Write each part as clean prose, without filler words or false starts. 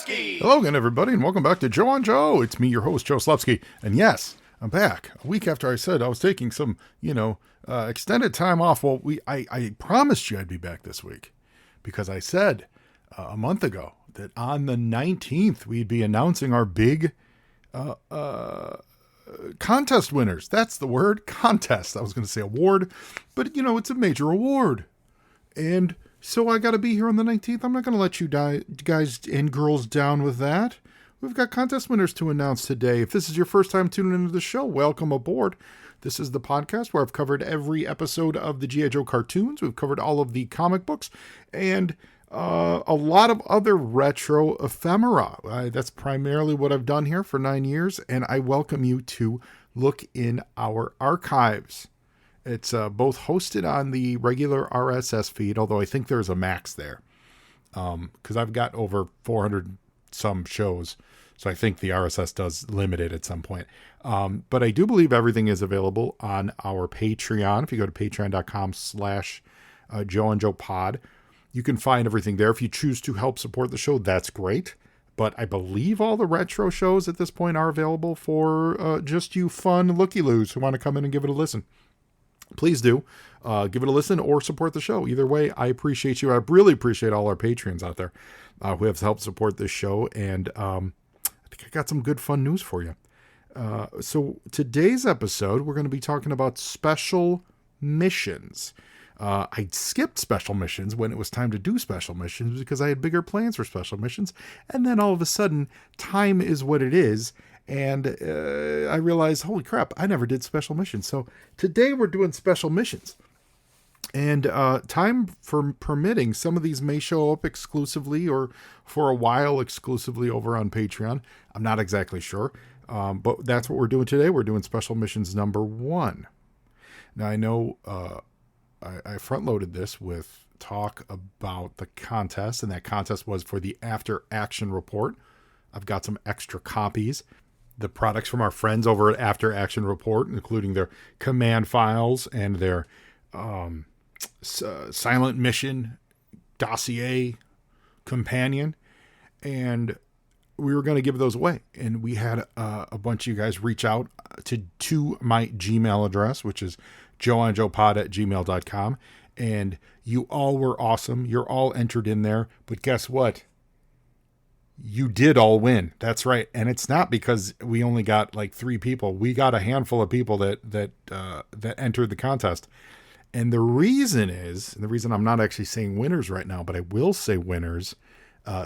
Slupski! Hello again, everybody, and welcome back to Joe on Joe. It's me, your host, Joe Slupski. And yes, I'm back. A week after I said I was taking some, extended time off. Well, I promised you I'd be back this week because I said a month ago that on the 19th we'd be announcing our big contest winners. That's the word, contest. I was going to say award, but it's a major award. And so I got to be here on the 19th. I'm not going to let you guys and girls down with that. We've got contest winners to announce today. If this is your first time tuning into the show, welcome aboard. This is the podcast where I've covered every episode of the G.I. Joe cartoons. We've covered all of the comic books and a lot of other retro ephemera. That's primarily what I've done here for 9 years, and I welcome you to look in our archives. It's both hosted on the regular RSS feed, although I think there's a max there, because I've got over 400 some shows, so I think the RSS does limit it at some point. But I do believe everything is available on our Patreon. If you go to patreon.com/Joe and Joe Pod, you can find everything there. If you choose to help support the show, that's great. But I believe all the retro shows at this point are available for just you fun looky-loos who want to come in and give it a listen. Please do give it a listen or support the show. Either way, I appreciate you. I really appreciate all our Patreons out there who have helped support this show. And I think I got some good fun news for you. So today's episode, we're going to be talking about special missions. I skipped special missions when it was time to do special missions because I had bigger plans for special missions. And then all of a sudden, time is what it is. And I realized, holy crap, I never did special missions. So today we're doing special missions. And time for permitting, some of these may show up exclusively or for a while exclusively over on Patreon. I'm not exactly sure. But that's what we're doing today. We're doing special missions number 1. Now, I know I front-loaded this with talk about the contest, and that contest was for the After Action Report. I've got some extra copies. The products from our friends over at After Action Report, including their command files and their silent mission dossier companion. And we were going to give those away. And we had a bunch of you guys reach out to my Gmail address, which is joeonjoepod@gmail.com. And you all were awesome. You're all entered in there. But guess what? You did all win. That's right. And it's not because we only got like 3 people. We got a handful of people that entered the contest. And the reason I'm not actually saying winners right now, but I will say winners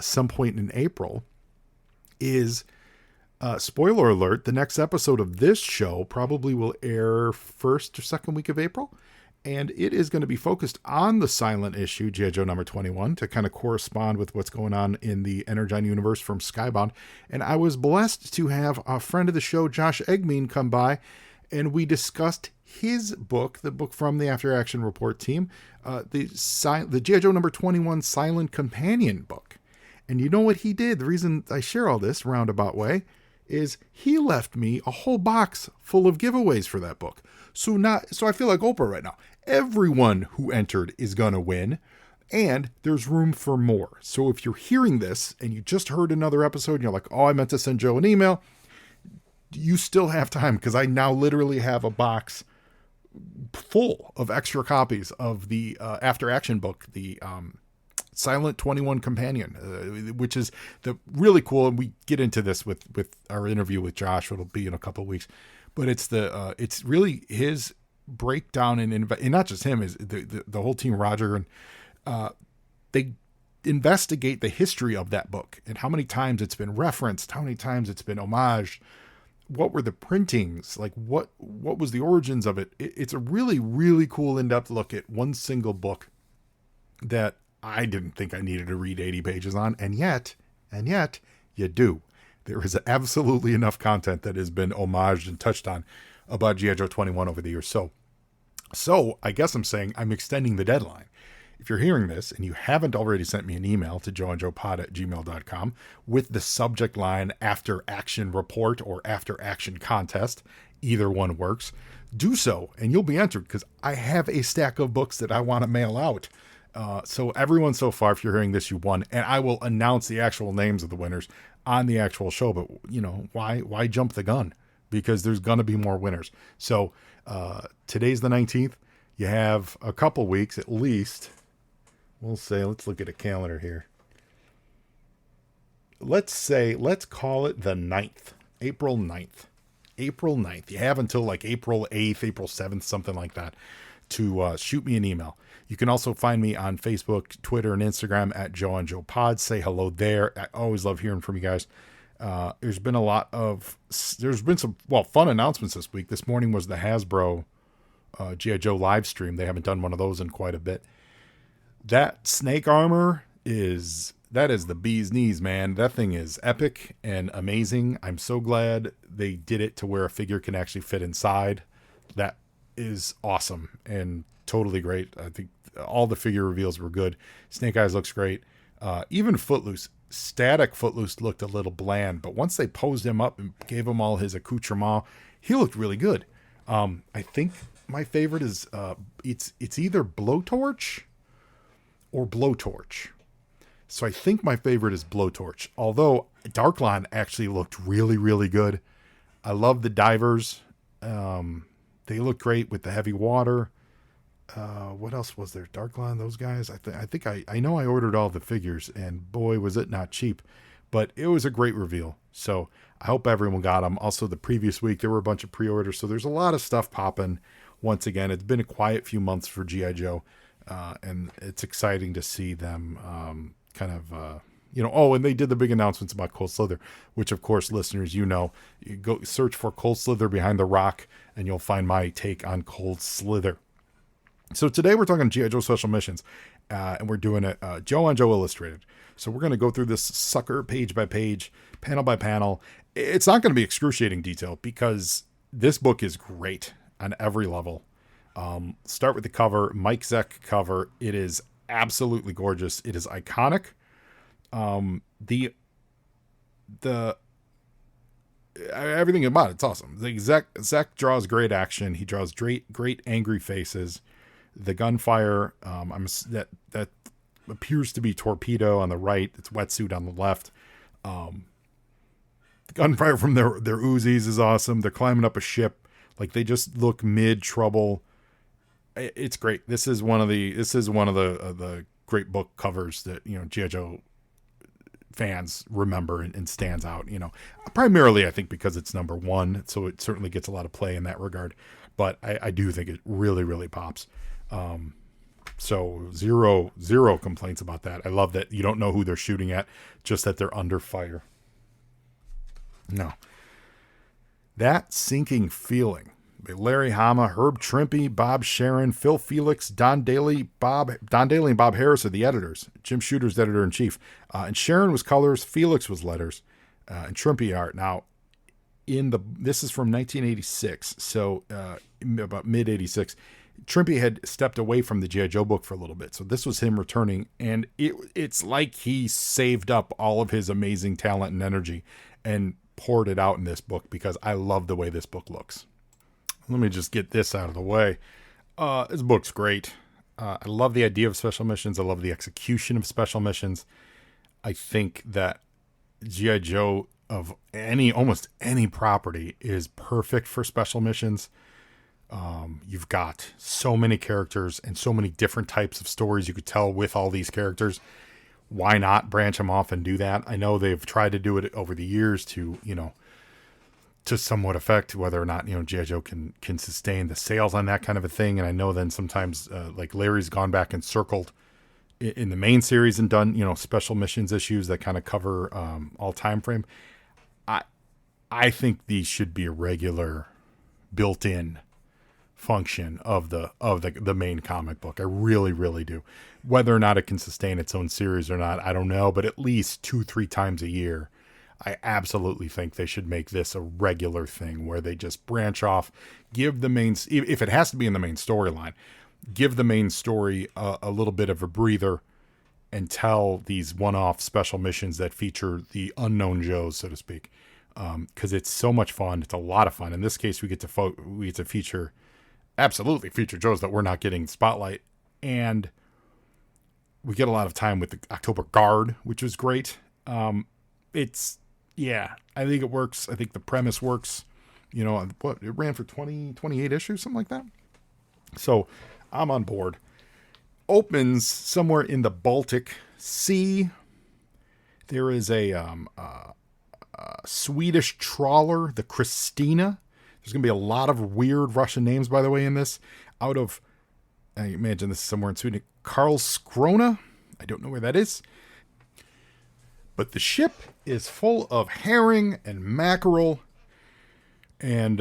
some point in April is, spoiler alert, the next episode of this show probably will air first or second week of April. And it is going to be focused on the silent issue, G.I. Joe number 21, to kind of correspond with what's going on in the Energon universe from Skybound. And I was blessed to have a friend of the show, Josh Eggmean, come by, and we discussed his book, the book from the After Action Report team, the G.I. Joe number 21 Silent Companion book. And you know what he did? The reason I share all this roundabout way is he left me a whole box full of giveaways for that book. So I feel like Oprah right now. Everyone who entered is going to win, and there's room for more. So if you're hearing this and you just heard another episode and you're like, oh, I meant to send Joe an email, you still have time, because I now literally have a box full of extra copies of the After Action book, the Silent 21 Companion, which is the really cool. And we get into this with our interview with Josh. It'll be in a couple of weeks, but it's really his breakdown and not just him, is the whole team, Roger, and they investigate the history of that book and how many times it's been referenced, how many times it's been homaged, what were the printings, like what was the origins of it. It's a really, really cool in-depth look at one single book that I didn't think I needed to read 80 pages on, and yet you do. There is absolutely enough content that has been homaged and touched on about G.I. Joe 21 over the years. So I guess I'm saying I'm extending the deadline. If you're hearing this and you haven't already sent me an email to joeandjoepod@gmail.com with the subject line After Action Report or After Action Contest, either one works, do so and you'll be entered, because I have a stack of books that I want to mail out. So everyone so far, if you're hearing this, you won, and I will announce the actual names of the winners on the actual show. But why jump the gun? Because there's gonna be more winners. So today's the 19th. You have a couple weeks at least. We'll say, let's look at a calendar here. Let's call it the 9th, April 9th. April 9th. You have until like April 8th, April 7th, something like that, to shoot me an email. You can also find me on Facebook, Twitter, and Instagram at Joe and Joe Pod. Say hello there. I always love hearing from you guys. There's been some fun announcements this week. This morning was the Hasbro G.I. Joe live stream. They haven't done one of those in quite a bit. That snake armor is the bee's knees, man. That thing is epic and amazing. I'm so glad they did it to where a figure can actually fit inside. That is awesome and totally great. I think all the figure reveals were good. Snake Eyes looks great. Even Footloose, static Footloose looked a little bland, but once they posed him up and gave him all his accoutrement, he looked really good. I think my favorite is it's either Blowtorch or Blowtorch. So I think my favorite is Blowtorch, although Darklon actually looked really, really good. I love the divers. They look great with the heavy water. What else was there? Darklon, those guys. I know I ordered all the figures, and boy, was it not cheap. But it was a great reveal. So I hope everyone got them. Also, the previous week, there were a bunch of pre-orders. So there's a lot of stuff popping. Once again, it's been a quiet few months for G.I. Joe. And it's exciting to see them and they did the big announcements about Cold Slither, which, of course, listeners, you go search for Cold Slither Behind the Rock, and you'll find my take on Cold Slither. So today we're talking G.I. Joe Special Missions, and we're doing it Joe on Joe Illustrated. So we're going to go through this sucker page by page, panel by panel. It's not going to be excruciating detail because this book is great on every level. Start with the cover, Mike Zeck cover. It is absolutely gorgeous. It is iconic. The everything about it's awesome. Zeck draws great action. He draws great angry faces. The gunfire, that appears to be Torpedo on the right. It's Wetsuit on the left. The gunfire from their Uzis is awesome. They're climbing up a ship. Like, they just look mid trouble. It's great. This is one of the great book covers that, G.I. Joe fans remember and stands out, primarily I think because it's number one. So it certainly gets a lot of play in that regard, but I do think it really, really pops. So zero complaints about that. I love that you don't know who they're shooting at, just that they're under fire. No, that sinking feeling. Larry Hama, Herb Trimpe, Bob Sharon, Phil Felix, Don Daly and Bob Harris are the editors. Jim Shooter's editor-in-chief. And Sharon was colors, Felix was letters, and Trimpe art. Now, this is from 1986, so about mid-86. Trimpe had stepped away from the G.I. Joe book for a little bit, so this was him returning, and it's like he saved up all of his amazing talent and energy and poured it out in this book, because I love the way this book looks. Let me just get this out of the way. This book's great. I love the idea of special missions. I love the execution of special missions. I think that G.I. Joe of almost any property is perfect for special missions. You've got so many characters and so many different types of stories you could tell with all these characters. Why not branch them off and do that? I know they've tried to do it over the years to somewhat affect whether or not, G.I. Joe can sustain the sales on that kind of a thing. And I know then sometimes, like Larry's gone back and circled in the main series and done, special missions issues that kind of cover all time frame. I think these should be a regular built-in function of the main comic book. I really, really do. Whether or not it can sustain its own series or not, I don't know, but at least 2-3 times a year, I absolutely think they should make this a regular thing where they just branch off, give the main, if it has to be in the main storyline, give the main story a little bit of a breather and tell these one-off special missions that feature the unknown Joes, so to speak. Because it's so much fun. It's a lot of fun. In this case, we get to feature Joes that we're not getting spotlight, and we get a lot of time with the Oktober Guard, which is great. It's, yeah, I think it works. I think the premise works. You know, what, it ran for 28 issues, something like that. So I'm on board. Opens somewhere in the Baltic Sea. There is a Swedish trawler, the Christina. There's going to be a lot of weird Russian names, by the way, in this. Out of, I imagine this is somewhere in Sweden, Karlskrona. I don't know where that is. But the ship is full of herring and mackerel. And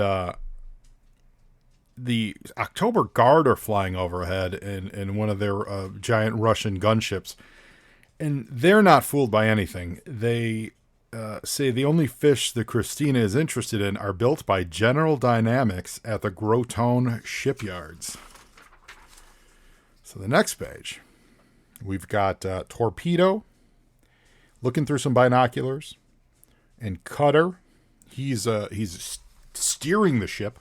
the Oktober Guard are flying overhead in one of their giant Russian gunships. And they're not fooled by anything. They say the only fish the Christina is interested in are built by General Dynamics at the Groton shipyards. So the next page, we've got Torpedo looking through some binoculars, and Cutter, he's steering the ship,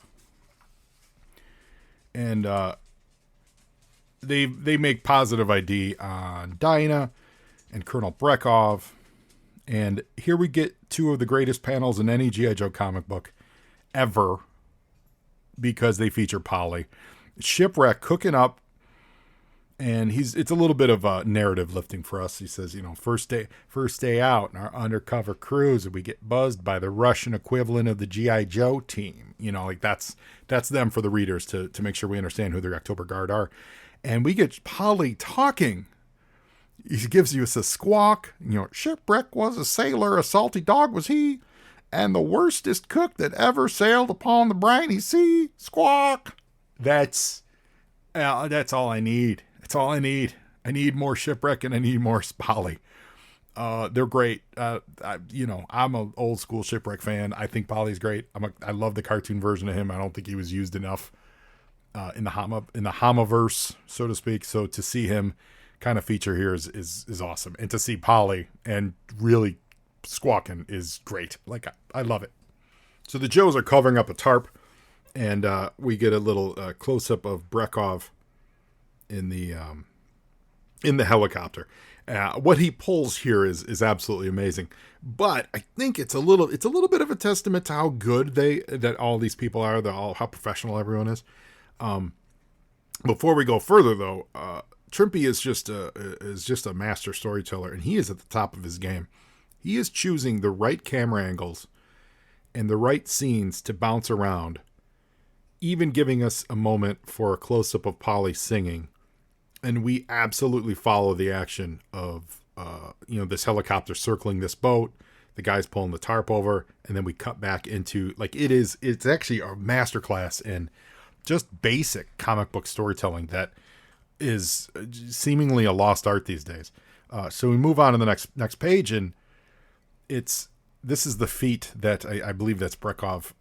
and they make positive ID on Dinah and Colonel Brekov. And here we get two of the greatest panels in any G.I. Joe comic book ever, because they feature Polly. Shipwreck cooking up, and it's a little bit of a narrative lifting for us. He says, you know, first day out in our undercover cruise, and we get buzzed by the Russian equivalent of the G.I. Joe team. You know, like that's them for the readers to make sure we understand who the Oktober Guard are. And we get Polly talking. He gives you a squawk. You know, shipwreck was a sailor, a salty dog was he, and the worstest cook that ever sailed upon the briny sea. Squawk. That's all I need. That's all I need. I need more shipwreck, and I need more Polly. They're great. I'm an old school shipwreck fan. I think Polly's great. I love the cartoon version of him. I don't think he was used enough in the Hamaverse, so to speak. So to see him kind of feature here is awesome, and to see Polly and really squawking is great. Like, I love it. So the Joes are covering up a tarp, and we get a little close up of Brekov in the helicopter. What he pulls here is absolutely amazing, but I think it's a little bit of a testament to how good that all these people are, how professional everyone is. Before we go further, though, Trimpy is just a master storyteller, and he is at the top of his game. He is choosing the right camera angles and the right scenes to bounce around, even giving us a moment for a close-up of Polly singing. And we absolutely follow the action of, this helicopter circling this boat, the guy's pulling the tarp over, and then we cut back into, like, it's actually a masterclass in just basic comic book storytelling that is seemingly a lost art these days. So we move on to the next page, and this is the feat that I believe that's Brekov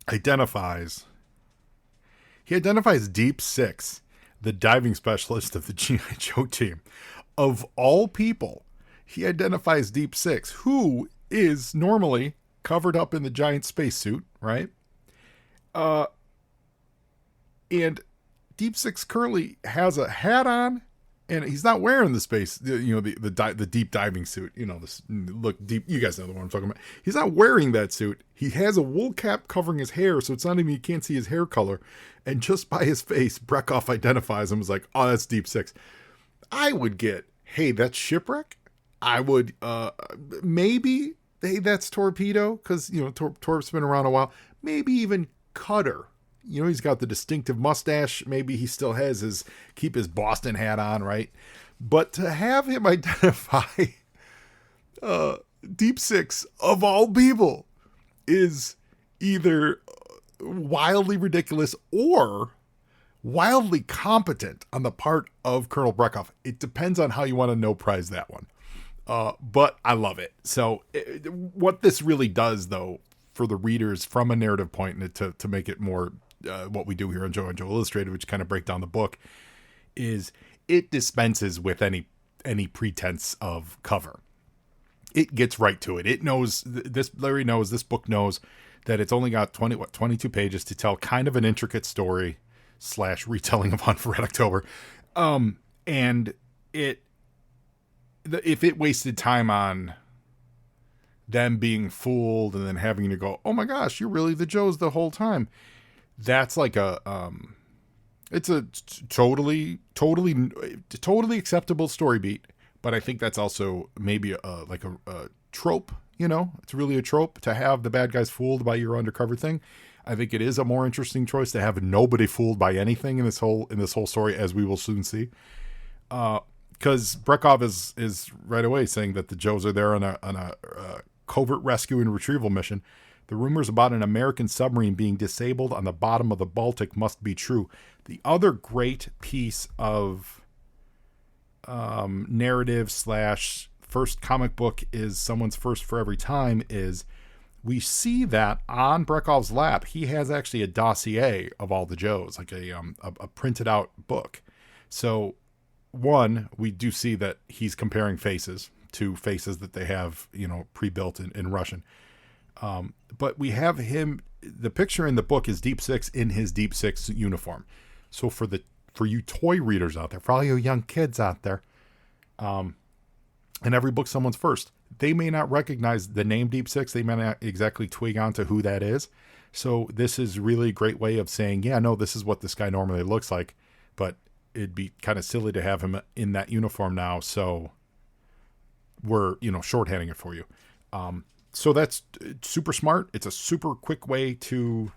identifies. He identifies Deep Six, the diving specialist of the G.I. Joe team. Of all people, he identifies Deep Six, who is normally covered up in the giant spacesuit, right? And Deep Six currently has a hat on, and he's not wearing the deep diving suit. You know, this look deep. You guys know the one I'm talking about. He's not wearing that suit. He has a wool cap covering his hair, so it's not even, you can't see his hair color. And just by his face, Brekov identifies him as like, oh, that's Deep Six. I would get, hey, that's Shipwreck. I would maybe, hey, that's Torpedo, because Torp's been around a while. Maybe even Cutter. You know, he's got the distinctive mustache. Maybe he still has keep his Boston hat on, right? But to have him identify Deep Six, of all people, is either wildly ridiculous or wildly competent on the part of Colonel Brekov. It depends on how you want to no-prize that one. But I love it. So what this really does, though, for the readers from a narrative point, and to make it more what we do here on Joe and Joe Illustrated, which kind of break down the book, is it dispenses with any pretense of cover. It gets right to it. It knows this. Larry knows, this book knows that it's only got 22 pages to tell kind of an intricate story / retelling of Hunt for Red October. And if it wasted time on them being fooled and then having to go, oh my gosh, you're really the Joes the whole time. That's like it's a totally acceptable story beat. But I think that's also maybe a trope, it's really a trope to have the bad guys fooled by your undercover thing. I think it is a more interesting choice to have nobody fooled by anything in this whole story, as we will soon see. Because Brekov is right away saying that the Joes are there on a covert rescue and retrieval mission. The rumors about an American submarine being disabled on the bottom of the Baltic must be true. The other great piece of narrative / first comic book is someone's first for every time is we see that on Brekov's lap, he has actually a dossier of all the Joes, like a printed out book. So one, we do see that he's comparing faces to faces that they have, pre-built in Russian. But we have him, the picture in the book is Deep Six in his Deep Six uniform. So for you toy readers out there, for all you young kids out there, and every book someone's first, they may not recognize the name Deep Six. They may not exactly twig onto who that is. So this is really a great way of saying, yeah, no, this is what this guy normally looks like, but it'd be kind of silly to have him in that uniform now. So we're, shorthanding it for you. So that's super smart. It's a super quick way to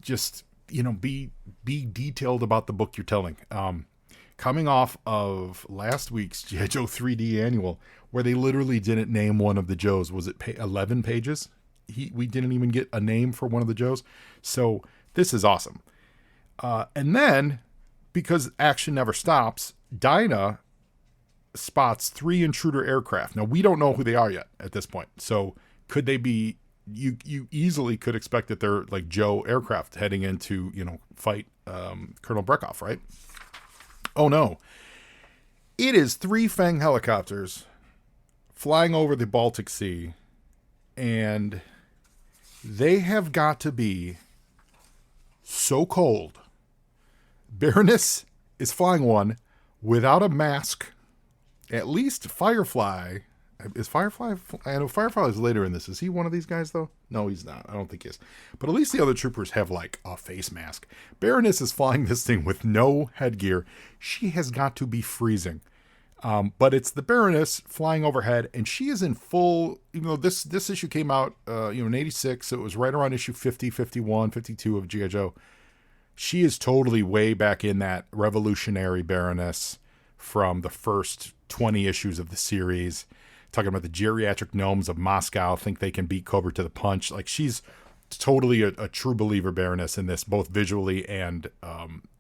just, be detailed about the book you're telling. Coming off of last week's G.I. Joe 3D annual, where they literally didn't name one of the Joes. Was it 11 pages? We didn't even get a name for one of the Joes. So this is awesome. And then, because action never stops, Dinah spots 3 intruder aircraft. Now, we don't know who they are yet at this point. So could they be, you easily could expect that they're like Joe aircraft heading into, fight Colonel Brekov, right? Oh no. It is 3 Fang helicopters flying over the Baltic Sea, and they have got to be so cold. Baroness is flying one without a mask. At least Firefly. Is Firefly? I know Firefly is later in this. Is he one of these guys, though? No, he's not. I don't think he is. But at least the other troopers have, like, a face mask. Baroness is flying this thing with no headgear. She has got to be freezing. But it's the Baroness flying overhead, and she is in full, even though this issue came out, in 86, so it was right around issue 50, 51, 52 of G.I. Joe. She is totally way back in that revolutionary Baroness from the first 20 issues of the series. Talking about the geriatric gnomes of Moscow think they can beat Cobra to the punch. Like, she's totally a true believer Baroness in this, both visually and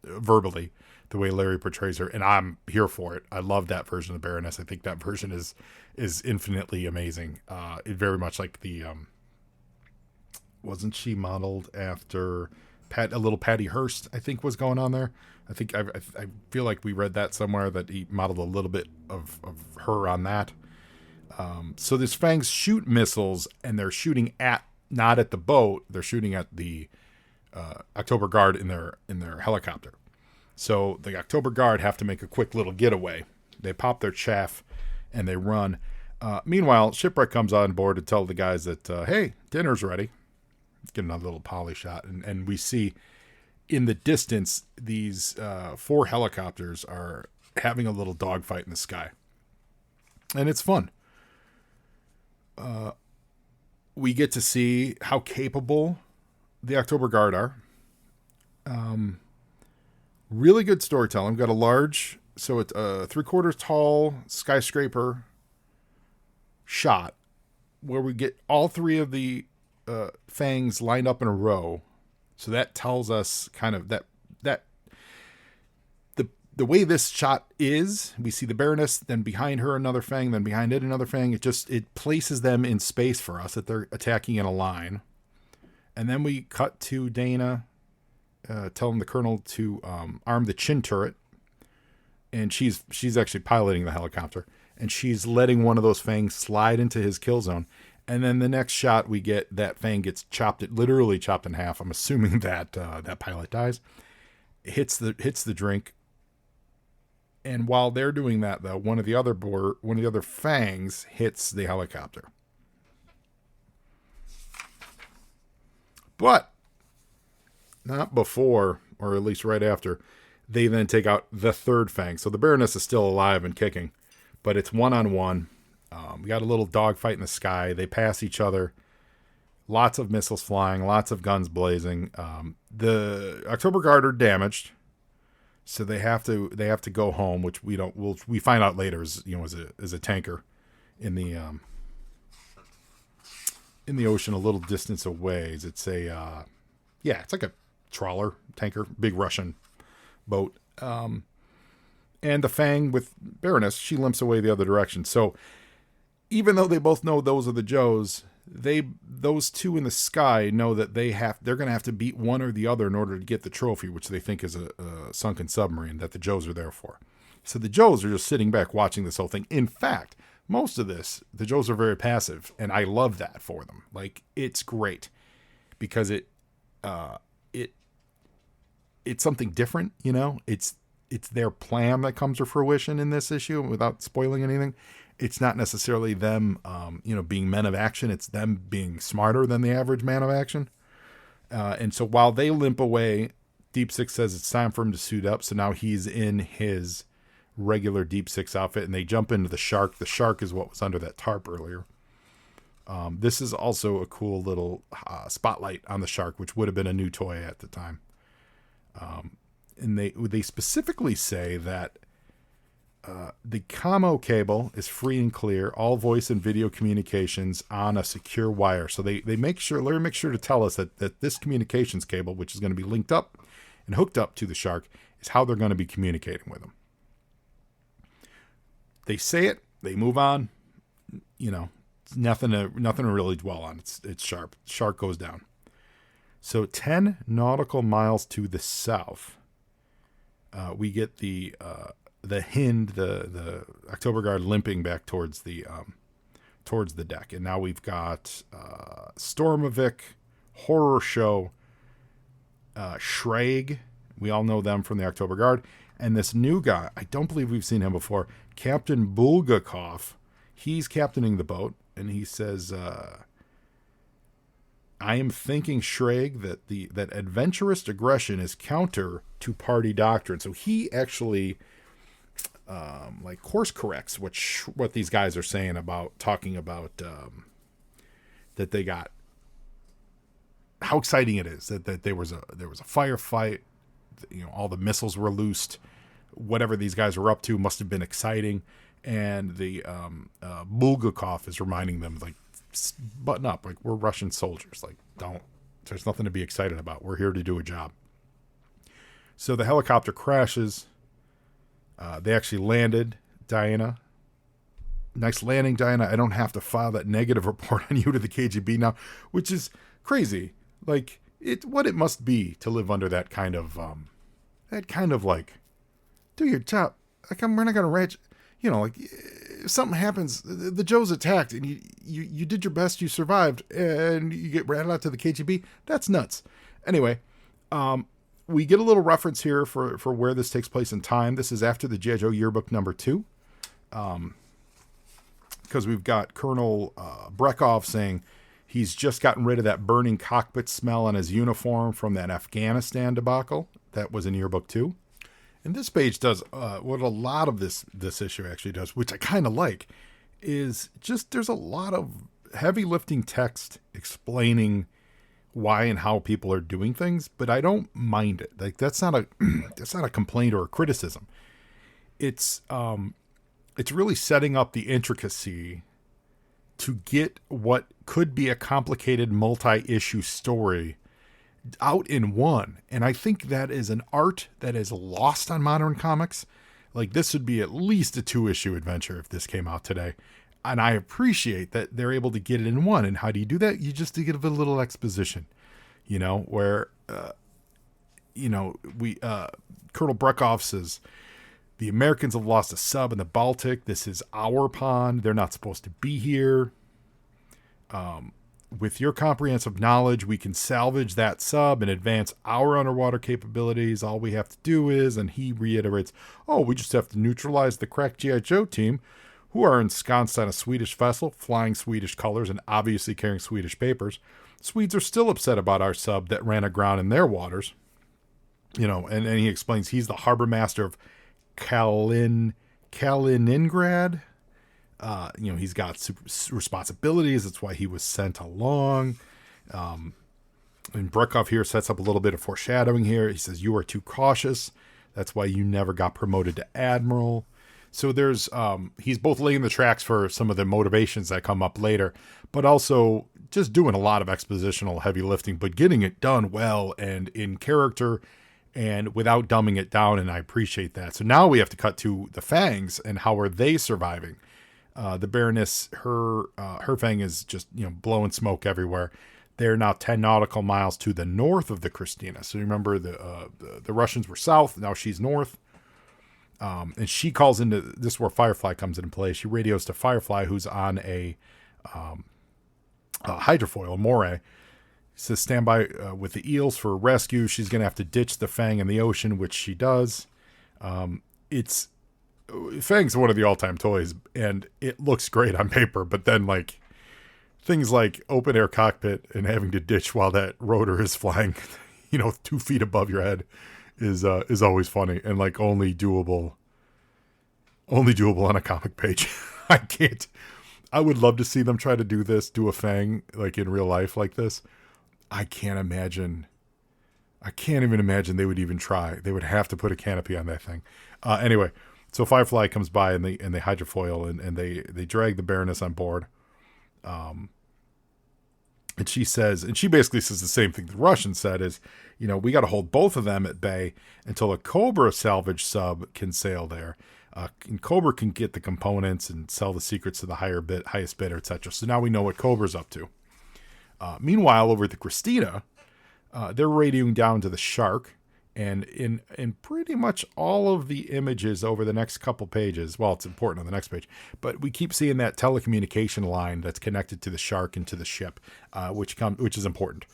verbally, the way Larry portrays her. And I'm here for it. I love that version of Baroness. I think that version is infinitely amazing. It very much like the, wasn't she modeled after a little Patty Hearst, I think was going on there. I think I feel like we read that somewhere, that he modeled a little bit of her on that. So these Fangs shoot missiles, and they're shooting not at the boat, they're shooting at the Oktober Guard in their helicopter. So the Oktober Guard have to make a quick little getaway. They pop their chaff and they run. Meanwhile, Shipwreck comes on board to tell the guys that, hey, dinner's ready. Get another little poly shot, and we see in the distance these 4 helicopters are having a little dogfight in the sky, and it's fun. We get to see how capable the Oktober Guard are. Really good storytelling. We've got a large, so it's a 3/4 tall skyscraper shot where we get all 3 of the Fangs lined up in a row. So that tells us kind of that the way this shot is, we see the Baroness, then behind her another Fang, then behind it another Fang. It places them in space for us, that they're attacking in a line. And then we cut to Dana telling the Colonel to arm the chin turret, and she's actually piloting the helicopter, and she's letting one of those Fangs slide into his kill zone. And then the next shot we get, that Fang gets literally chopped in half. I'm assuming that that pilot dies. Hits the drink, And while they're doing that, though, one of the other fangs hits the helicopter. But not before, or at least right after, they then take out the third fang. So the Baroness is still alive and kicking, but it's one-on-one. We got a little dogfight in the sky. They pass each other. Lots of missiles flying, lots of guns blazing. The Oktober Guard are damaged, so they have to go home, which we find out later is a tanker in the ocean a little distance away. It's it's like a trawler tanker, big Russian boat. And the Fang with Baroness, she limps away the other direction. So even though they both know those are the Joes, those two in the sky know that they're going to have to beat one or the other in order to get the trophy, which they think is a sunken submarine that the Joes are there for. So the Joes are just sitting back watching this whole thing. In fact, most of this, the Joes are very passive, and I love that for them. Like, it's great because it's something different, It's their plan that comes to fruition in this issue without spoiling anything. It's not necessarily them, being men of action. It's them being smarter than the average man of action. And so while they limp away, Deep Six says it's time for him to suit up. So now he's in his regular Deep Six outfit, and they jump into the Shark. The Shark is what was under that tarp earlier. This is also a cool little spotlight on the Shark, which would have been a new toy at the time. And they specifically say that the commo cable is free and clear, all voice and video communications on a secure wire. So they make sure to tell us that this communications cable, which is going to be linked up and hooked up to the Shark, is how they're going to be communicating with them. They say it, they move on. Nothing to really dwell on. It's sharp. Shark goes down. So 10 nautical miles to the south, we get the Hind, the Oktober Guard, limping back towards the deck, and now we've got Stormovik, Horror Show, Schrag. We all know them from the Oktober Guard, and this new guy. I don't believe we've seen him before. Captain Bulgakov. He's captaining the boat, and he says, "I am thinking, Schrag, that adventurous aggression is counter to party doctrine." So he actually course corrects what these guys are saying about talking about that they got, how exciting it is that there was a firefight, all the missiles were loosed, whatever these guys were up to must have been exciting, and the Bulgakov is reminding them, like, button up, like, we're Russian soldiers, like, there's nothing to be excited about, we're here to do a job. So the helicopter crashes. They actually landed Diana. Nice landing, Diana. I don't have to file that negative report on you to the KGB now, which is crazy. Like, what it must be to live under that kind of like, do your job. Like, we're not gonna ranch. Like, if something happens, the Joe's attacked, and you did your best, you survived, and you get rattled out to the KGB. That's nuts. Anyway, we get a little reference here for where this takes place in time. This is after the G.I. Joe yearbook number 2. Because we've got Colonel Brekov saying he's just gotten rid of that burning cockpit smell on his uniform from that Afghanistan debacle. That was in yearbook 2. And this page does what a lot of this issue actually does, which I kind of like, is just there's a lot of heavy lifting text explaining why and how people are doing things, but I don't mind it. Like, that's not a complaint or a criticism. It's really setting up the intricacy to get what could be a complicated multi-issue story out in one. And I think that is an art that is lost on modern comics. Like, this would be at least a 2-issue adventure if this came out today. And I appreciate that they're able to get it in one. And how do you do that? You just give a little exposition, where, Colonel Brekov says, the Americans have lost a sub in the Baltic. This is our pond. They're not supposed to be here. with your comprehensive knowledge, we can salvage that sub and advance our underwater capabilities. All we have to do is, and he reiterates, oh, we just have to neutralize the crack G.I. Joe team, who are ensconced on a Swedish vessel, flying Swedish colors and obviously carrying Swedish papers. Swedes are still upset about our sub that ran aground in their waters. And he explains he's the harbor master of Kaliningrad. He's got responsibilities. That's why he was sent along. And Brekov here sets up a little bit of foreshadowing here. He says, you are too cautious. That's why you never got promoted to admiral. So there's, he's both laying the tracks for some of the motivations that come up later, but also just doing a lot of expositional heavy lifting, but getting it done well and in character and without dumbing it down. And I appreciate that. So now we have to cut to the Fangs and how are they surviving? The Baroness, her Fang is just, blowing smoke everywhere. They're now 10 nautical miles to the north of the Christina. So remember the Russians were south. Now she's north. And she calls into this is where Firefly comes into play. She radios to Firefly, who's on a hydrofoil, a moray. Says stand by with the eels for rescue. She's going to have to ditch the Fang in the ocean, which she does. Fang's one of the all-time toys, and it looks great on paper, but then things like open air cockpit and having to ditch while that rotor is flying, 2 feet above your head is always funny and only doable on a comic page. I would love to see them try to do a Fang in real life like this. I can't even imagine they would even try. They would have to put a canopy on that thing. Anyway, so Firefly comes by and they hydrofoil and they drag the Baroness on board. And she basically says the same thing the Russian said is, we got to hold both of them at bay until a Cobra salvage sub can sail there. And Cobra can get the components and sell the secrets to the highest bidder, etc. So now we know what Cobra's up to. Meanwhile, over at the Christina, they're radioing down to the Shark. And in pretty much all of the images over the next couple pages, well, it's important on the next page, but we keep seeing that telecommunication line that's connected to the Shark and to the ship, which is important.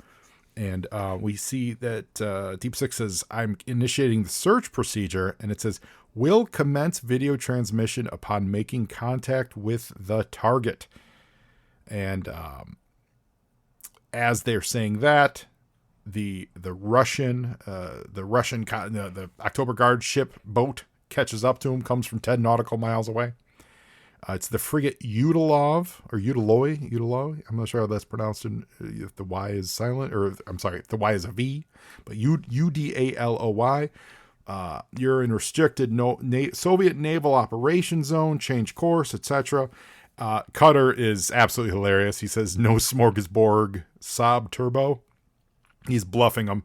And we see that Deep Six says, I'm initiating the search procedure, and it says, will commence video transmission upon making contact with the target. And as they're saying that, the Oktober Guard ship boat catches up to him, comes from 10 nautical miles away. It's the frigate Udalov or Udaloy. I'm not sure how that's pronounced. If the Y is silent, or I'm sorry, if the Y is a V, but Udaloy. You're in restricted Soviet naval operation zone. Change course, etc. Cutter is absolutely hilarious. He says no smorgasbord Saab turbo. He's bluffing them.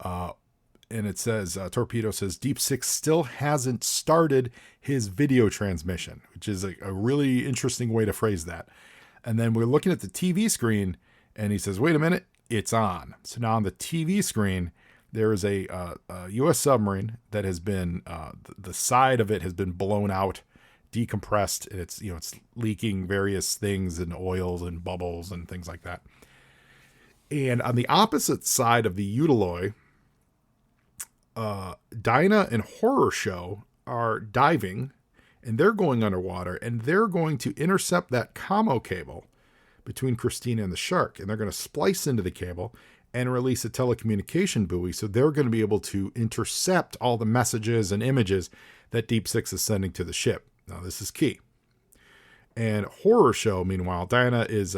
And it says, Torpedo says, Deep Six still hasn't started his video transmission, which is a really interesting way to phrase that. And then we're looking at the TV screen, and he says, wait a minute, it's on. So now on the TV screen, there is a U.S. submarine that has been, the side of it has been blown out, decompressed, and it's leaking various things and oils and bubbles and things like that. And on the opposite side of the Udaloy, Dinah and Horror Show are diving, and they're going underwater, and they're going to intercept that commo cable between Christina and the Shark, and they're going to splice into the cable and release a telecommunication buoy, so they're going to be able to intercept all the messages and images that Deep Six is sending to the ship. Now, this is key. And Horror Show, meanwhile, Dinah is...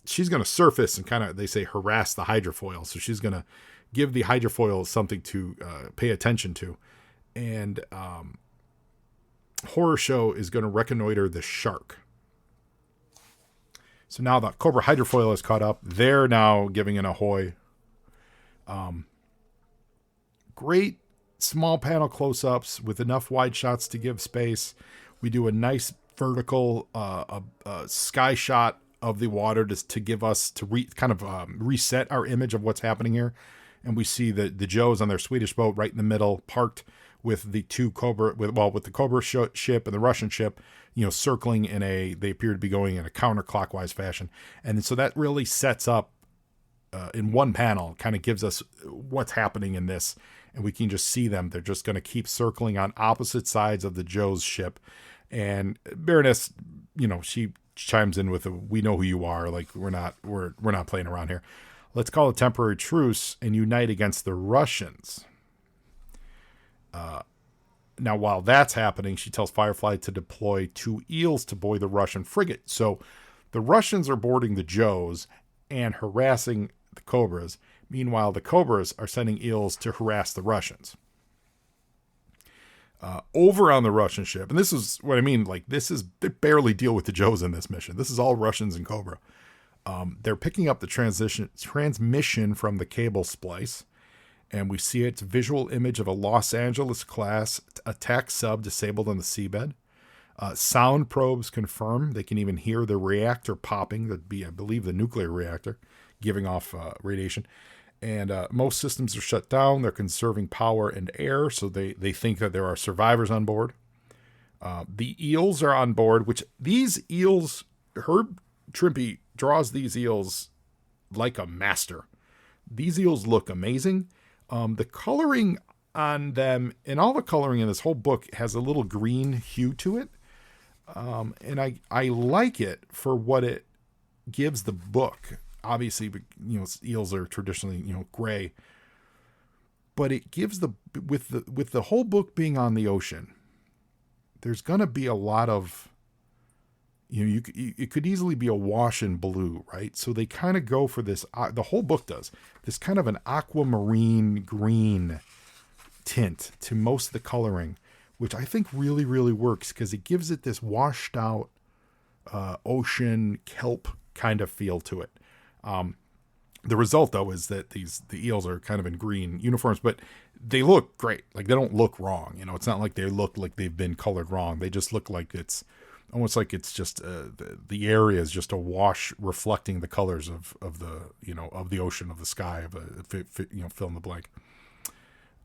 she's going to surface and kind of, they say, harass the hydrofoil. So she's going to give the hydrofoil something to pay attention to. And Horror Show is going to reconnoiter the Shark. So now the Cobra hydrofoil is caught up. They're now giving an ahoy. Great small panel close-ups with enough wide shots to give space. We do a nice vertical sky shot of the water to give us reset our image of what's happening here. And we see the Joes on their Swedish boat right in the middle, parked with the two Cobra, with the Cobra ship and the Russian ship, circling they appear to be going in a counterclockwise fashion. And so that really sets up in one panel, kind of gives us what's happening in this. And we can just see them. They're just going to keep circling on opposite sides of the Joe's ship. And Baroness, she chimes in with we know who you are. Like, we're not playing around here. Let's call a temporary truce and unite against the Russians. Now, while that's happening, she tells Firefly to deploy 2 eels to buoy the Russian frigate. So the Russians are boarding the Joes and harassing the Cobras. Meanwhile, the Cobras are sending eels to harass the Russians. Over on the Russian ship, and this is what I mean, like, they barely deal with the Joes in this mission. This is all Russians and Cobra. They're picking up the transmission from the cable splice, and we see its visual image of a Los Angeles class attack sub disabled on the seabed. Sound probes confirm they can even hear the reactor popping. That'd be, I believe, the nuclear reactor giving off radiation. And most systems are shut down. They're conserving power and air, so they think that there are survivors on board. The eels are on board, which these eels, Herb Trimpe draws these eels like a master. These eels look amazing. The coloring on them, and all the coloring in this whole book, has a little green hue to it. And I like it for what it gives the book. Obviously, eels are traditionally, gray, but it gives with the whole book being on the ocean, there's going to be a lot of, it could easily be a wash in blue, right? So they kind of go for this, the whole book does, this kind of an aquamarine green tint to most of the coloring, which I think really, really works because it gives it this washed out ocean kelp kind of feel to it. The result, though, is that the eels are kind of in green uniforms, but they look great. Like, they don't look wrong. It's not like they look like they've been colored wrong. They just look like it's almost like it's just the area is just a wash reflecting the colors of the of the ocean, of the sky, of fill in the blank.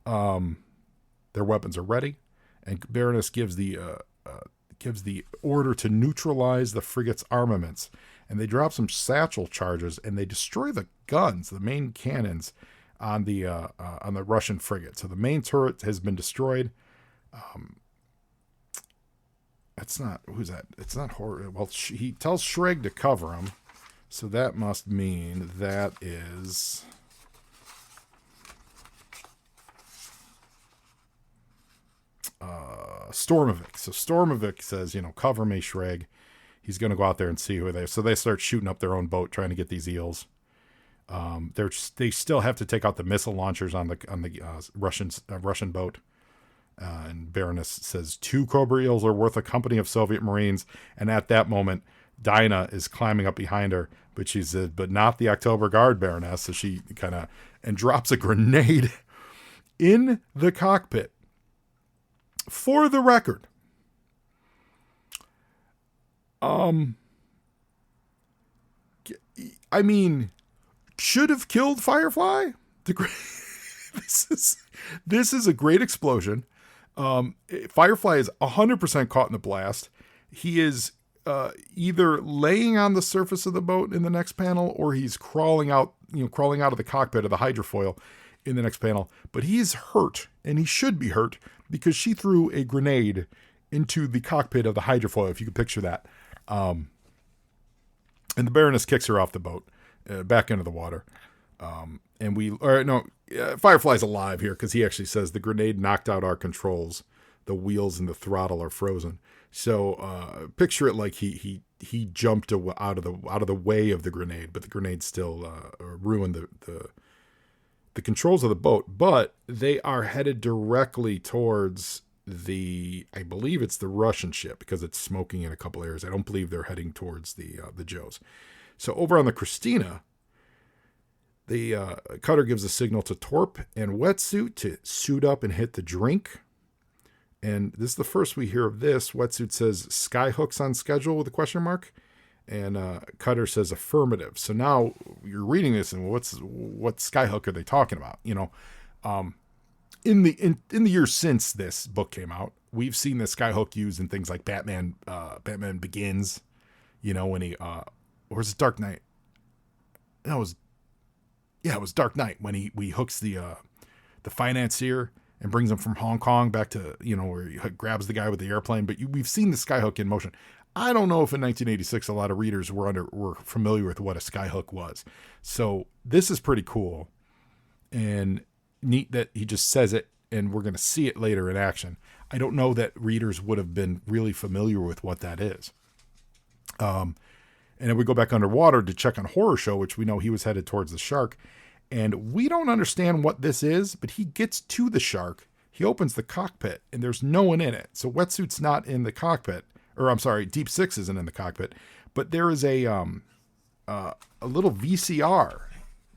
Their weapons are ready, and Baroness gives the order to neutralize the frigate's armaments. And they drop some satchel charges, and they destroy the guns, the main cannons, on the Russian frigate. So the main turret has been destroyed. Who's that? It's not Horror. Well, he tells Shreg to cover him, so that must mean that is Stormovic. So Stormovic says, cover me, Shreg. He's going to go out there and see who they are. So they start shooting up their own boat, trying to get these eels. They still have to take out the missile launchers on the Russian boat. And Baroness says 2 Cobra eels are worth a company of Soviet Marines. And at that moment, Dinah is climbing up behind her, but she said, "But not the Oktober Guard, Baroness." So she and drops a grenade in the cockpit. For the record, I mean, should have killed Firefly. This is a great explosion. Firefly is 100% caught in the blast. He is either laying on the surface of the boat in the next panel, or he's crawling out of the cockpit of the hydrofoil in the next panel. But he's hurt, and he should be hurt because she threw a grenade into the cockpit of the hydrofoil, if you could picture that. And the Baroness kicks her off the boat, back into the water. Firefly's alive here because he actually says the grenade knocked out our controls. The wheels and the throttle are frozen. So picture it like he jumped out of the way of the grenade, but the grenade still ruined the controls of the boat. But they are headed directly towards I believe it's the Russian ship because it's smoking in a couple areas. I don't believe they're heading towards the Joes. So over on the Christina, the cutter gives a signal to Torp and Wetsuit to suit up and hit the drink. And this is the first we hear of this. Wetsuit says skyhooks on schedule with a question mark. And Cutter says affirmative. So now you're reading this and what skyhook are they talking about? in the years since this book came out, we've seen the skyhook used in things like Batman Begins, when he or was it Dark Knight? No, it was Dark Knight when he hooks the financier and brings him from Hong Kong back to, where he grabs the guy with the airplane. But we've seen the skyhook in motion. I don't know if in 1986 a lot of readers were familiar with what a skyhook was. So this is pretty cool and neat that he just says it, and we're going to see it later in action. I don't know that readers would have been really familiar with what that is. And then we go back underwater to check on Horror Show, which we know he was headed towards the shark. And we don't understand what this is, but he gets to the shark. He opens the cockpit, and there's no one in it. So Wetsuit's not in the cockpit. Or I'm sorry, Deep Six isn't in the cockpit. But there is a little VCR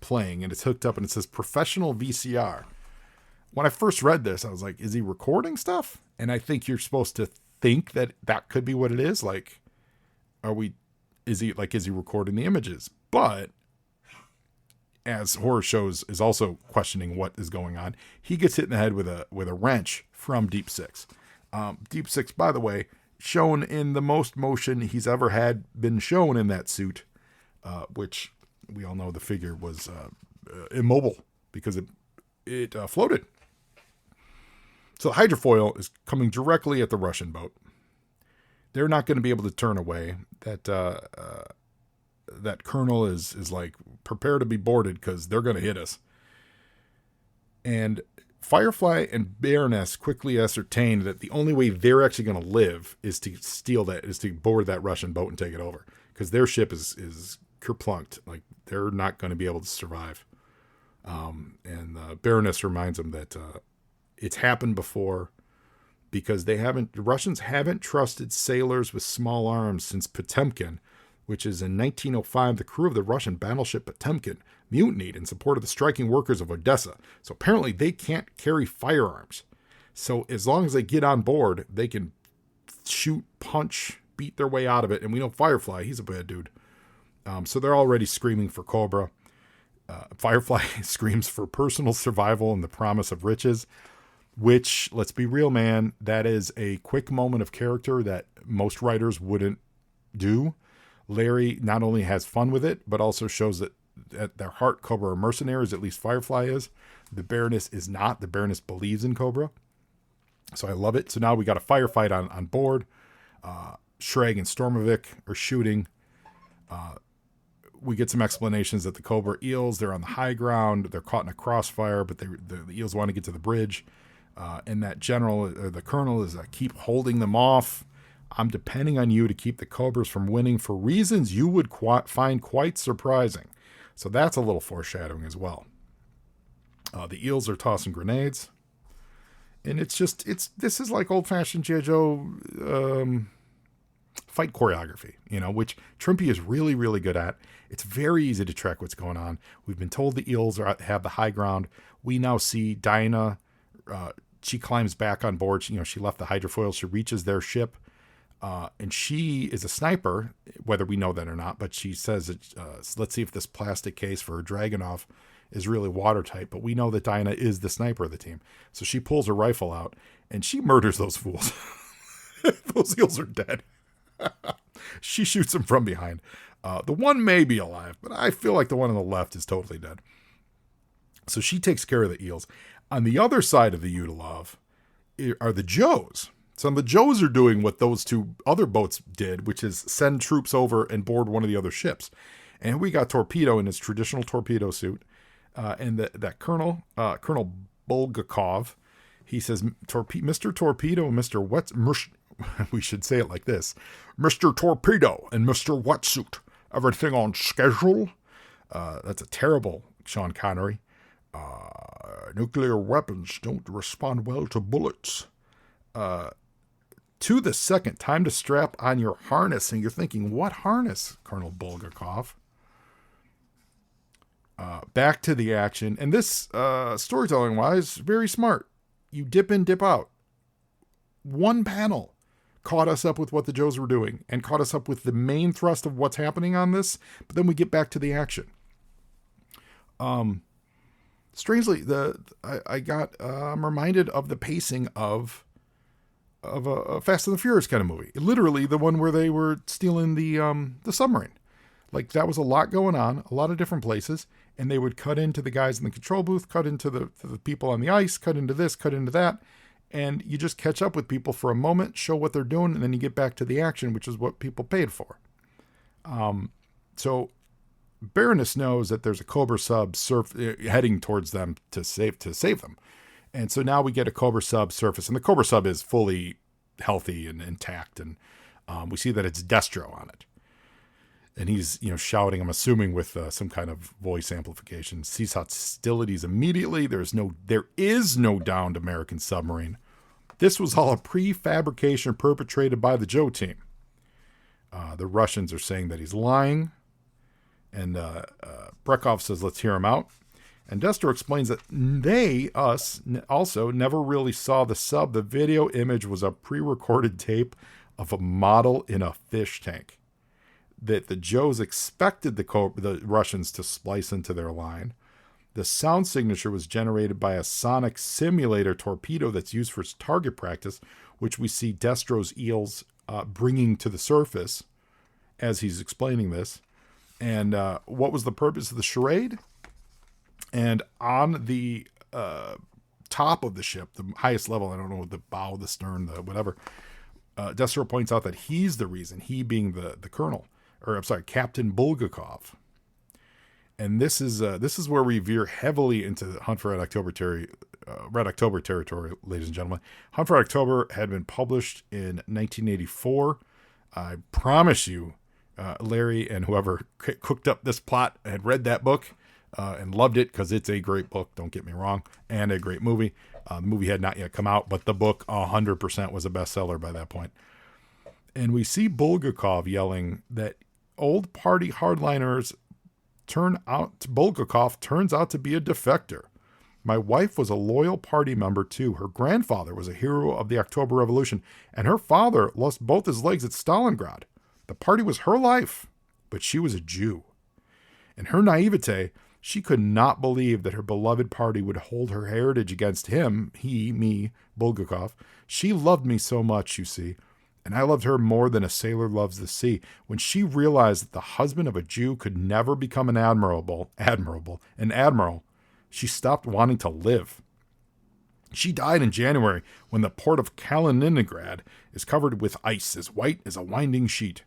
playing, and it's hooked up, and it says Professional VCR. When I first read this, I was like, is he recording stuff? And I think you're supposed to think that could be what it is. Like, is he recording the images? But as Horror Shows is also questioning what is going on, he gets hit in the head with a wrench from Deep Six. Deep Six, by the way, shown in the most motion he's ever had been shown in that suit, which we all know the figure was immobile because it floated. So the hydrofoil is coming directly at the Russian boat. They're not going to be able to turn away. That colonel is like, prepare to be boarded because they're going to hit us. And Firefly and Baroness quickly ascertain that the only way they're actually going to live is to board that Russian boat and take it over, because their ship is kerplunked. Like, they're not going to be able to survive. And Baroness reminds them that it's happened before, because the Russians haven't trusted sailors with small arms since Potemkin, which is in 1905, the crew of the Russian battleship Potemkin mutinied in support of the striking workers of Odessa. So apparently they can't carry firearms. So as long as they get on board, they can shoot, punch, beat their way out of it. And we know Firefly, he's a bad dude. So they're already screaming for Cobra. Firefly screams for personal survival and the promise of riches, which, let's be real, man, that is a quick moment of character that most writers wouldn't do. Larry not only has fun with it, but also shows that at their heart, Cobra are mercenaries, at least Firefly is. The Baroness is not. The Baroness believes in Cobra. So I love it. So now we got a firefight on board. Shreg and Stormovic are shooting. We get some explanations that the Cobra eels, they're on the high ground. They're caught in a crossfire, but the eels want to get to the bridge. And that the colonel is keep holding them off. I'm depending on you to keep the Cobras from winning for reasons you would find quite surprising. So that's a little foreshadowing as well. The eels are tossing grenades. And this is like old-fashioned G.I. Joe fight choreography, which Trimpy is really, really good at. It's very easy to track what's going on. We've been told the eels have the high ground. We now see Dinah. She climbs back on board. She left the hydrofoil. She reaches their ship. And she is a sniper, whether we know that or not, but she says, let's see if this plastic case for her Dragunov is really watertight. But we know that Dinah is the sniper of the team. So she pulls her rifle out and she murders those fools. Those eels are dead. She shoots them from behind. The one may be alive, but I feel like the one on the left is totally dead. So she takes care of the eels. On the other side of the Udalov are the Joes. So the Joes are doing what those two other boats did, which is send troops over and board one of the other ships. And we got Torpedo in his traditional torpedo suit. And that Colonel Bulgakov, he says, Mr. Torpedo and Mr. we should say it like this. Mr. Torpedo and Mr. Wetsuit, everything on schedule? That's a terrible Sean Connery. Nuclear weapons don't respond well to bullets. To the second, time to strap on your harness. And you're thinking, what harness, Colonel Bulgakov? Back to the action. And this, storytelling-wise, very smart. You dip in, dip out. One panel caught us up with what the Joes were doing and caught us up with the main thrust of what's happening on this. But then we get back to the action. Strangely, I got I'm reminded of the pacing of a Fast and the Furious kind of movie. Literally, the one where they were stealing the submarine. Like, that was a lot going on, a lot of different places, and they would cut into the guys in the control booth, cut into the people on the ice, cut into this, cut into that, and you just catch up with people for a moment, show what they're doing, and then you get back to the action, which is what people paid for. So Baroness knows that there's a Cobra sub heading towards them to save them. And so now we get a Cobra sub surface, and the Cobra sub is fully healthy and intact, and we see that it's Destro on it. And he's, shouting, I'm assuming with some kind of voice amplification, sees hostilities immediately. There is no downed American submarine. This was all a prefabrication perpetrated by the Joe team. The Russians are saying that he's lying. And Brekov says, let's hear him out. And Destro explains that us, also never really saw the sub. The video image was a pre-recorded tape of a model in a fish tank. That the Joes expected the Russians to splice into their line. The sound signature was generated by a sonic simulator torpedo that's used for target practice, which we see Destro's eels bringing to the surface as he's explaining this. And what was the purpose of the charade? And on the top of the ship, the highest level, I don't know, the bow, the stern, the whatever, Destro points out that he's the reason, he being the colonel. Captain Bulgakov. And this is where we veer heavily into the Hunt for Red October territory, ladies and gentlemen. Hunt for Red October had been published in 1984. I promise you, Larry and whoever cooked up this plot had read that book and loved it, because it's a great book, don't get me wrong, and a great movie. The movie had not yet come out, but the book 100% was a bestseller by that point. And we see Bulgakov yelling that old party hardliners Bulgakov turns out to be a defector. My wife was a loyal party member too. Her grandfather was a hero of the October Revolution, and her father lost both his legs at Stalingrad. The party was her life, but she was a Jew. In her naivete, she could not believe that her beloved party would hold her heritage against him, me, Bulgakov. She loved me so much, you see, and I loved her more than a sailor loves the sea. When she realized that the husband of a Jew could never become an admiral, she stopped wanting to live. She died in January when the port of Kaliningrad is covered with ice as white as a winding sheet.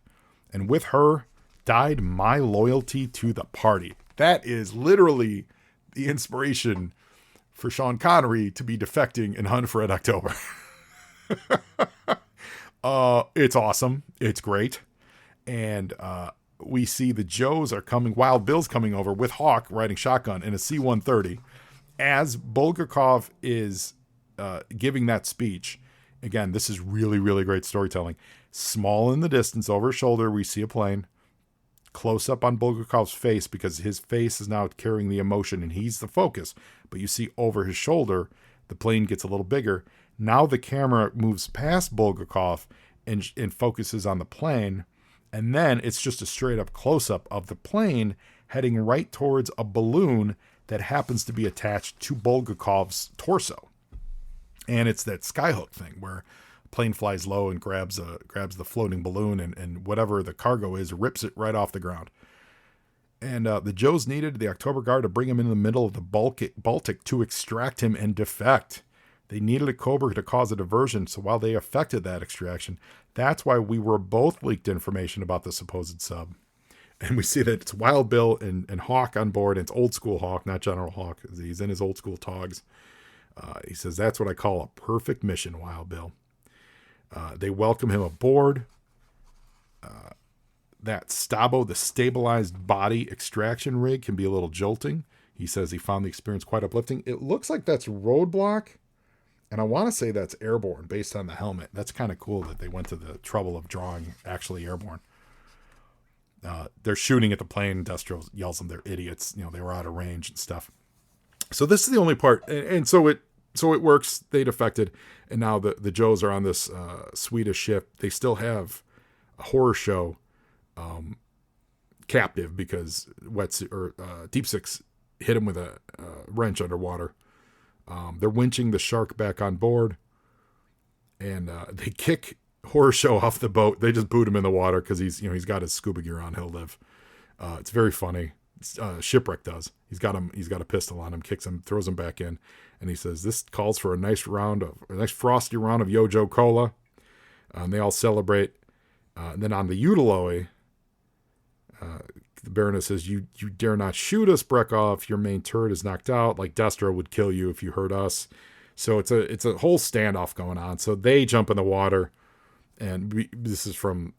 And with her died my loyalty to the party. That is literally the inspiration for Sean Connery to be defecting in Hunt for Red October. It's awesome. It's great. And we see the Joes are coming. Wild Bill's coming over with Hawk riding shotgun in a C-130 as Bulgakov is giving that speech. Again, this is really, really great storytelling. Small in the distance, over his shoulder, we see a plane. Close up on Bulgakov's face, because his face is now carrying the emotion and he's the focus. But you see over his shoulder, the plane gets a little bigger. Now the camera moves past Bulgakov and focuses on the plane. And then it's just a straight up close up of the plane heading right towards a balloon that happens to be attached to Bulgakov's torso. And it's that skyhook thing where a plane flies low and grabs the floating balloon and whatever the cargo is, rips it right off the ground. And the Joes needed the Oktober Guard to bring him in the middle of the Baltic to extract him and defect. They needed a Cobra to cause a diversion, so while they effected that extraction, that's why we were both leaked information about the supposed sub. And we see that it's Wild Bill and Hawk on board, and it's old school Hawk, not General Hawk. He's in his old school togs. He says, that's what I call a perfect mission, Wild Bill. They welcome him aboard. That Stabo, the stabilized body extraction rig, can be a little jolting. He says he found the experience quite uplifting. It looks like that's Roadblock, and I want to say that's Airborne based on the helmet. That's kind of cool that they went to the trouble of drawing actually Airborne. They're shooting at the plane. Destro yells them they're idiots. They were out of range and stuff. So this is the only part. And so it works. They defected. And now the Joes are on this Swedish ship. They still have a horror show captive because Deep Six hit him with a wrench underwater. They're winching the shark back on board, and they kick Horror Show off the boat. They just boot him in the water because he's got his scuba gear on. He'll live. It's very funny. Shipwreck does. He's got a pistol on him, kicks him, throws him back in, and he says, "This calls for a nice frosty round of Yojo Cola." And they all celebrate. And then on the Utiloi, the Baroness says, "You dare not shoot us, Brekov. Your main turret is knocked out. Like Destro would kill you if you hurt us." So it's a whole standoff going on. So they jump in the water, and this is from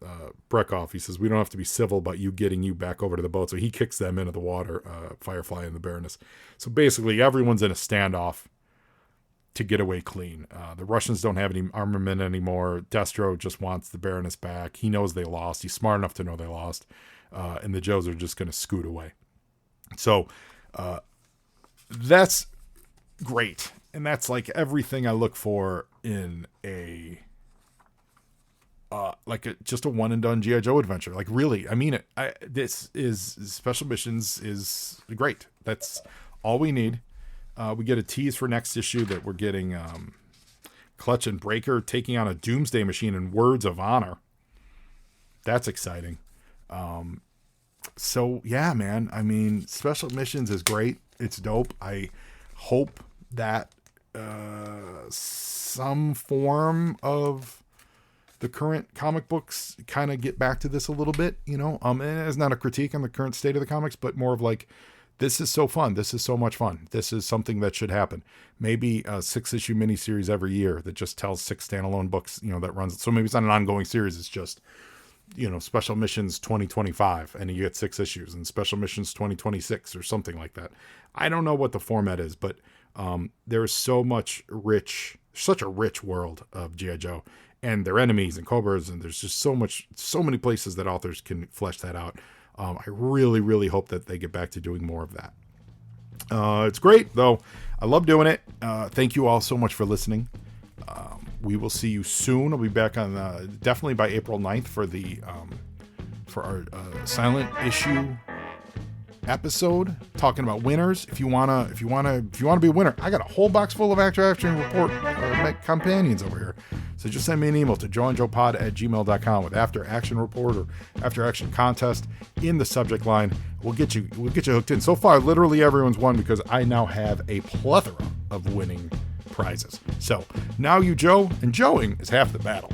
Brekov. He says, "We don't have to be civil about you getting you back over to the boat." So he kicks them into the water, Firefly and the Baroness. So basically, everyone's in a standoff to get away clean. The Russians don't have any armament anymore. Destro just wants the Baroness back. He knows they lost. He's smart enough to know they lost. And the Joes are just going to scoot away. So that's great. And that's like everything I look for in a just a one and done G.I. Joe adventure. Like, really, I mean it. This is Special Missions is great. That's all we need. We get a tease for next issue that we're getting Clutch and Breaker taking on a Doomsday Machine in Words of Honor. That's exciting. So yeah, man, I mean, Special Missions is great. It's dope. I hope that some form of the current comic books kind of get back to this a little bit, and it's not a critique on the current state of the comics, but more of like, this is so fun. This is so much fun. This is something that should happen. Maybe a 6-issue miniseries every year that just tells 6 standalone books, that runs. So maybe it's not an ongoing series. It's just, Special Missions 2025, and you get 6 issues, and Special Missions 2026 or something like that. I don't know what the format is, but there is such a rich world of G.I. Joe and their enemies and Cobras, and there's just so many places that authors can flesh that out. I really, really hope that they get back to doing more of that. It's great, though. I love doing it. Thank you all so much for listening. We will see you soon. I'll be back on definitely by April 9th for our silent issue episode talking about winners. If you wanna be a winner, I got a whole box full of Action Report companions over here. So just send me an email to joeandjoepod@gmail.com with After Action Report or After Action Contest in the subject line. We'll get you hooked in. So far, literally everyone's won because I now have a plethora of winning prizes. So now you Joe, and Joeing is half the battle.